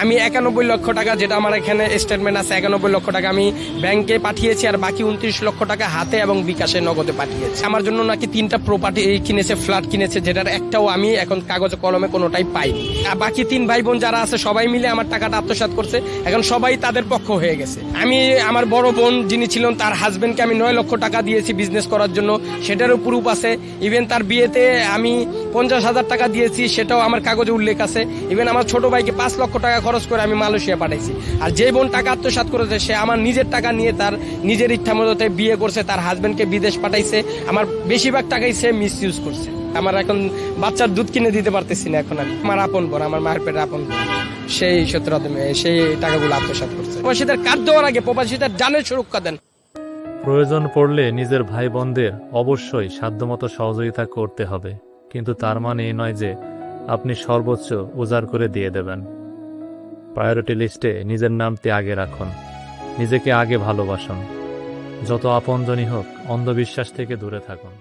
আমি 91 লক্ষ টাকা, যেটা আমার এখানে স্টেটমেন্ট আছে, 91 লক্ষ টাকা আমি ব্যাংকে পাঠিয়েছি, আর বাকি 29 লক্ষ টাকা হাতে এবং বিকাশে নগদে পাঠিয়েছি। আমার জন্য নাকি 3টা প্রপার্টি কিনেছে, ফ্ল্যাট কিনেছে, যেটার একটাও আমি এখন কাগজে কলমে কোনোটাই পাইনি। আর বাকি 3 ভাই বোন যারা আছে সবাই মিলে আমার টাকাটা আত্মসাৎ করছে, এখন সবাই তাদের পক্ষ হয়ে গেছে। আমি আমার বড় বোন যিনি ছিলেন তার হাজবেন্ডকে আমি 9 লক্ষ টাকা দিয়েছি বিজনেস করার জন্য, সেটারও প্রুফ আছে। ইভেন তার বিয়েতে আমি 50,000 টাকা দিয়েছি, সেটাও আমার কাগজে উল্লেখ আছে। ইভেন আমার ছোট ভাইকে 5 লক্ষ টাকা খরচ করে আমি মালয়েশিয়া পাঠাইছি। আর যে বোন টাকা আত্মসাৎ করেছে সে আমার নিজের টাকা নিয়ে তার নিজের ইচ্ছা মতো বিয়ে করছে, তার হাজবেন্ডকে বিদেশ পাঠাইছে। আমার বেশিরভাগ টাকাই সে মিস ইউজ করছে। আমার এখন বাচ্চার দুধ কিনে দিতে পারতেছি না। এখন আমি আমার আপন বোন, আমার মায়ের পেটের আপন বোন, সেই সূত্রে সেই টাকাগুলো আত্মসাৎ করছে। প্রবাসীদের কাজ দেওয়ার আগে প্রবাসীদের জানের সুরক্ষা দেন। প্রয়োজন পড়লে নিজের ভাই বোনদের অবশ্যই সাধ্যমতো সহযোগিতা করতে হবে, কিন্তু তার মানে এই নয় যে আপনি সর্বোচ্চ উজাড় করে দিয়ে দেবেন। প্রায়োরিটি লিস্টে নিজের নামটি আগে রাখুন, নিজেকে আগে ভালোবাসুন। যত আপনজনই হোক, অন্ধবিশ্বাস থেকে দূরে থাকুন।